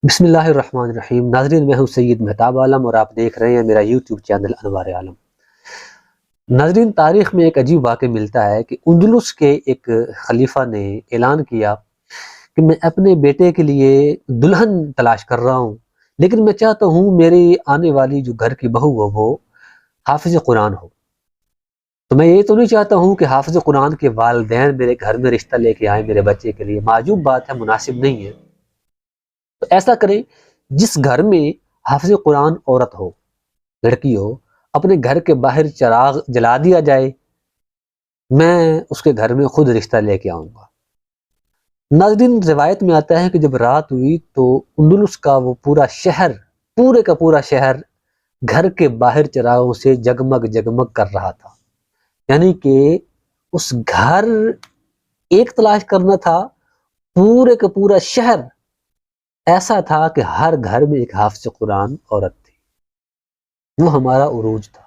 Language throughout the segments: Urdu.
بسم اللہ الرحمن الرحیم۔ ناظرین، میں ہوں سید مہتاب عالم اور آپ دیکھ رہے ہیں میرا یوٹیوب چینل انوار عالم۔ ناظرین، تاریخ میں ایک عجیب واقعہ ملتا ہے کہ اندلس کے ایک خلیفہ نے اعلان کیا کہ میں اپنے بیٹے کے لیے دلہن تلاش کر رہا ہوں، لیکن میں چاہتا ہوں میری آنے والی جو گھر کی بہو ہو وہ حافظ قرآن ہو۔ تو میں یہ تو نہیں چاہتا ہوں کہ حافظ قرآن کے والدین میرے گھر میں رشتہ لے کے آئیں میرے بچے کے لیے، معجوب بات ہے، مناسب نہیں ہے۔ تو ایسا کریں، جس گھر میں حافظ قرآن عورت ہو، لڑکی ہو، اپنے گھر کے باہر چراغ جلا دیا جائے، میں اس کے گھر میں خود رشتہ لے کے آؤں گا۔ ناظرین، روایت میں آتا ہے کہ جب رات ہوئی تو اندلس کا وہ پورا شہر، پورے کا پورا شہر گھر کے باہر چراغوں سے جگمگ جگمگ کر رہا تھا۔ یعنی کہ اس گھر ایک تلاش کرنا تھا، پورے کا پورا شہر ایسا تھا کہ ہر گھر میں ایک حافظ قرآن عورت تھی۔ وہ ہمارا عروج تھا۔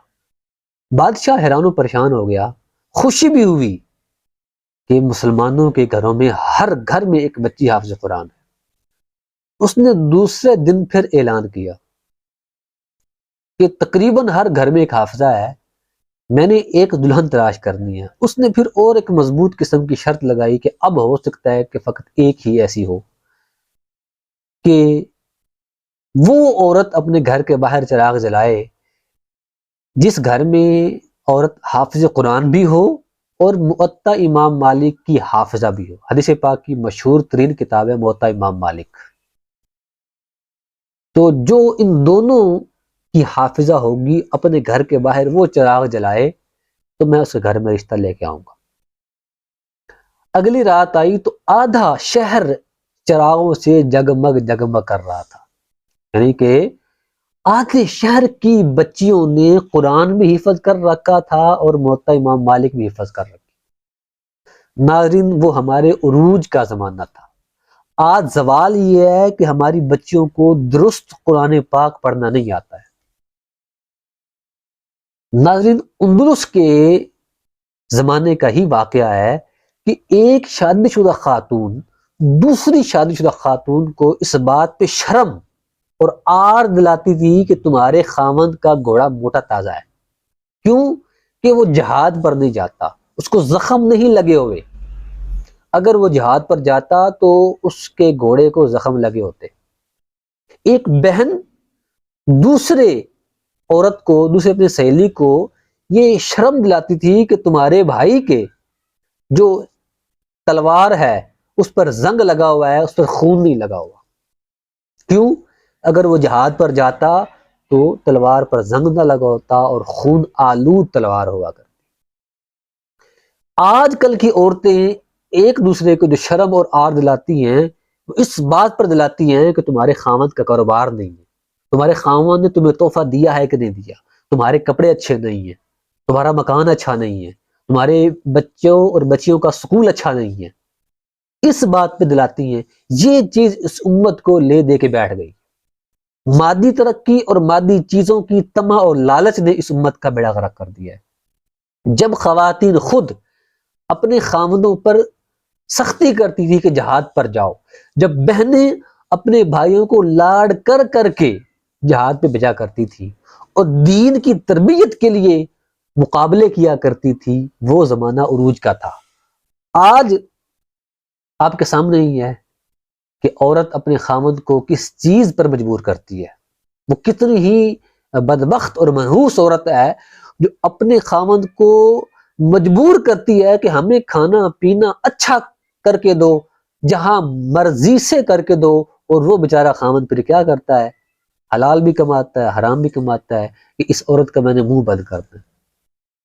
بادشاہ حیران و پریشان ہو گیا، خوشی بھی ہوئی کہ مسلمانوں کے گھروں میں ہر گھر میں ایک بچی حافظ قرآن ہے۔ اس نے دوسرے دن پھر اعلان کیا کہ تقریباً ہر گھر میں ایک حافظہ ہے، میں نے ایک دلہن تلاش کرنی ہے۔ اس نے پھر اور ایک مضبوط قسم کی شرط لگائی کہ اب ہو سکتا ہے کہ فقط ایک ہی ایسی ہو کہ وہ عورت اپنے گھر کے باہر چراغ جلائے جس گھر میں عورت حافظ قرآن بھی ہو اور موطا امام مالک کی حافظہ بھی ہو۔ حدیث پاک کی مشہور ترین کتاب ہے موطا امام مالک۔ تو جو ان دونوں کی حافظہ ہوگی، اپنے گھر کے باہر وہ چراغ جلائے تو میں اس گھر میں رشتہ لے کے آؤں گا۔ اگلی رات آئی تو آدھا شہر چراغوں سے جگمگ جگمگ کر رہا تھا۔ یعنی کہ آدھے شہر کی بچیوں نے قرآن بھی حفظ کر رکھا تھا اور موطا امام مالک بھی حفظ کر رکھی۔ ناظرین، وہ ہمارے عروج کا زمانہ تھا۔ آج زوال یہ ہے کہ ہماری بچیوں کو درست قرآن پاک پڑھنا نہیں آتا ہے۔ ناظرین، اندلس کے زمانے کا ہی واقعہ ہے کہ ایک شادی شدہ خاتون دوسری شادی شدہ خاتون کو اس بات پہ شرم اور آر دلاتی تھی کہ تمہارے خاوند کا گھوڑا موٹا تازہ ہے۔ کیوں؟ کہ وہ جہاد پر نہیں جاتا، اس کو زخم نہیں لگے ہوئے۔ اگر وہ جہاد پر جاتا تو اس کے گھوڑے کو زخم لگے ہوتے۔ ایک بہن دوسرے عورت کو، دوسرے اپنے سہیلی کو یہ شرم دلاتی تھی کہ تمہارے بھائی کے جو تلوار ہے اس پر زنگ لگا ہوا ہے، اس پر خون نہیں لگا ہوا۔ کیوں؟ اگر وہ جہاد پر جاتا تو تلوار پر زنگ نہ لگا ہوتا اور خون آلود تلوار ہوا کرتی۔ آج کل کی عورتیں ایک دوسرے کو جو شرم اور آر دلاتی ہیں، وہ اس بات پر دلاتی ہیں کہ تمہارے خاوند کا کاروبار نہیں ہے، تمہارے خاوند نے تمہیں تحفہ دیا ہے کہ نہیں دیا، تمہارے کپڑے اچھے نہیں ہیں، تمہارا مکان اچھا نہیں ہے، تمہارے بچوں اور بچیوں کا سکول اچھا نہیں ہے۔ اس بات پہ دلاتی ہیں۔ یہ چیز اس امت کو لے دے کے بیٹھ گئی۔ مادی ترقی اور مادی چیزوں کی طمع اور لالچ نے اس امت کا بیڑا غرق کر دیا ہے۔ جب خواتین خود اپنے خاوندوں پر سختی کرتی تھی کہ جہاد پر جاؤ، جب بہنیں اپنے بھائیوں کو لاڈ کر کر کے جہاد پہ بھیجا کرتی تھی اور دین کی تربیت کے لیے مقابلے کیا کرتی تھی، وہ زمانہ عروج کا تھا۔ آج آپ کے سامنے ہی ہے کہ عورت اپنے خاوند کو کس چیز پر مجبور کرتی ہے۔ وہ کتنی ہی بدبخت اور منحوس عورت ہے جو اپنے خاوند کو مجبور کرتی ہے کہ ہمیں کھانا پینا اچھا کر کے دو، جہاں مرضی سے کر کے دو، اور وہ بیچارہ خاوند پھر کیا کرتا ہے؟ حلال بھی کماتا ہے، حرام بھی کماتا ہے کہ اس عورت کا میں نے منہ بند کرنا ہے،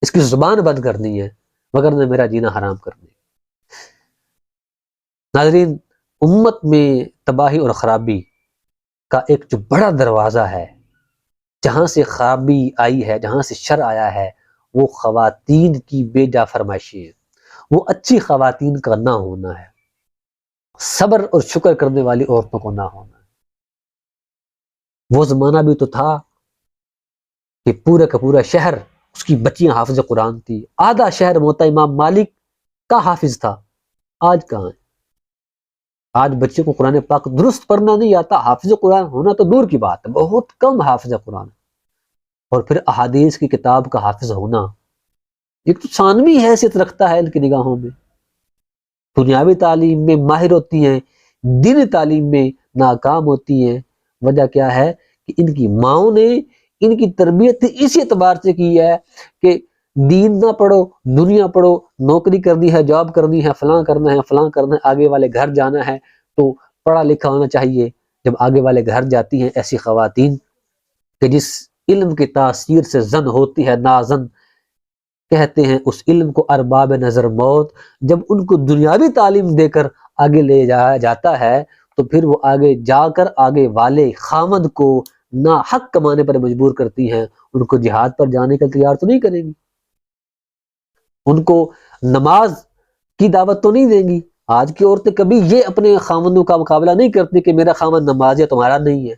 اس کی زبان بند کرنی ہے، مگر نے میرا جینا حرام کرنا ہے۔ ناظرین، امت میں تباہی اور خرابی کا ایک جو بڑا دروازہ ہے، جہاں سے خرابی آئی ہے، جہاں سے شر آیا ہے، وہ خواتین کی بے جا فرمائشی ہے، وہ اچھی خواتین کا نہ ہونا ہے، صبر اور شکر کرنے والی عورتوں کو نہ ہونا ہے۔ وہ زمانہ بھی تو تھا کہ پورے کا پورا شہر اس کی بچیاں حافظ قرآن تھی، آدھا شہر موطا امام مالک کا حافظ تھا۔ آج کہاں ہے؟ آج بچے کو قرآن پاک درست پڑھنا نہیں آتا، حافظ قرآن ہونا تو دور کی بات ہے، بہت کم حافظ قرآن، اور پھر احادیث کی کتاب کا حافظ ہونا ایک تو ثانوی حیثیت رکھتا ہے ان کی نگاہوں میں۔ دنیاوی تعلیم میں ماہر ہوتی ہیں، دینی تعلیم میں ناکام ہوتی ہیں۔ وجہ کیا ہے کہ ان کی ماؤں نے ان کی تربیت اسی اعتبار سے کی ہے کہ دین نہ پڑھو، دنیا پڑھو، نوکری کرنی ہے، جاب کرنی ہے، فلاں کرنا ہے، فلاں کرنا ہے، آگے والے گھر جانا ہے تو پڑھا لکھا ہونا چاہیے۔ جب آگے والے گھر جاتی ہیں ایسی خواتین کہ جس علم کی تاثیر سے زن ہوتی ہے نازن، کہتے ہیں اس علم کو ارباب نظر موت، جب ان کو دنیاوی تعلیم دے کر آگے لے جایا جاتا ہے تو پھر وہ آگے جا کر آگے والے خامد کو نا حق کمانے پر مجبور کرتی ہیں، ان کو جہاد پر جانے کا تیار تو نہیں کریں گی، ان کو نماز کی دعوت تو نہیں دیں گی۔ آج کی عورتیں کبھی یہ اپنے خامندوں کا مقابلہ نہیں کرتی کہ میرا خامند نماز ہے تمہارا نہیں ہے،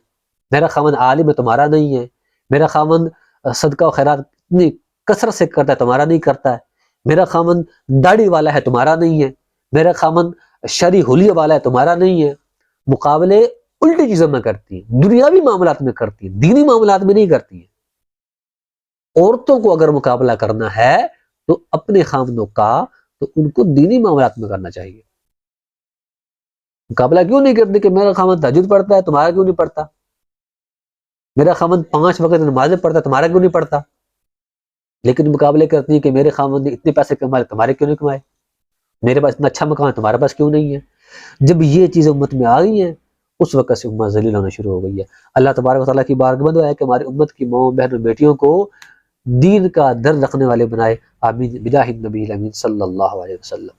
میرا خامند عالم ہے تمہارا نہیں ہے، میرا خامند صدقہ و خیرات اتنی کثرت سے کرتا ہے تمہارا نہیں کرتا ہے، میرا خامند داڑھی والا ہے تمہارا نہیں ہے، میرا خامند شرعی حلیے والا ہے تمہارا نہیں ہے۔ مقابلے الٹی چیزوں میں کرتی ہیں، دنیاوی معاملات میں کرتی ہیں، دینی معاملات میں نہیں کرتی ہیں۔ عورتوں کو اگر مقابلہ کرنا ہے تو اپنے خامدوں کا تو ان کو دینی معاملات میں کرنا چاہیے۔ مقابلہ کیوں نہیں کرتی کہ میرا خامد تہجد پڑھتا ہے تمہارا کیوں نہیں پڑھتا، میرا خامد 5 وقت نمازیں پڑھتا ہے تمہارا کیوں نہیں پڑھتا، لیکن مقابلے کرتی ہیں کہ میرے خامد نے اتنے پیسے کمائے تمہارے کیوں نہیں کمائے، میرے پاس اتنا اچھا مکان ہے تمہارے پاس کیوں نہیں ہے۔ جب یہ چیزیں امت میں آ گئی ہیں اس وقت سے امت ذلیل ہونا شروع ہو گئی ہے۔ اللہ تبارک و تعالیٰ کی بارگاہ میں دعا ہے کہ ہماری امت کی ماؤں بہنوں بیٹیوں کو دین کا در رکھنے والے بنائے، آمین، بجاہ النبی الامین صلی اللہ علیہ وسلم۔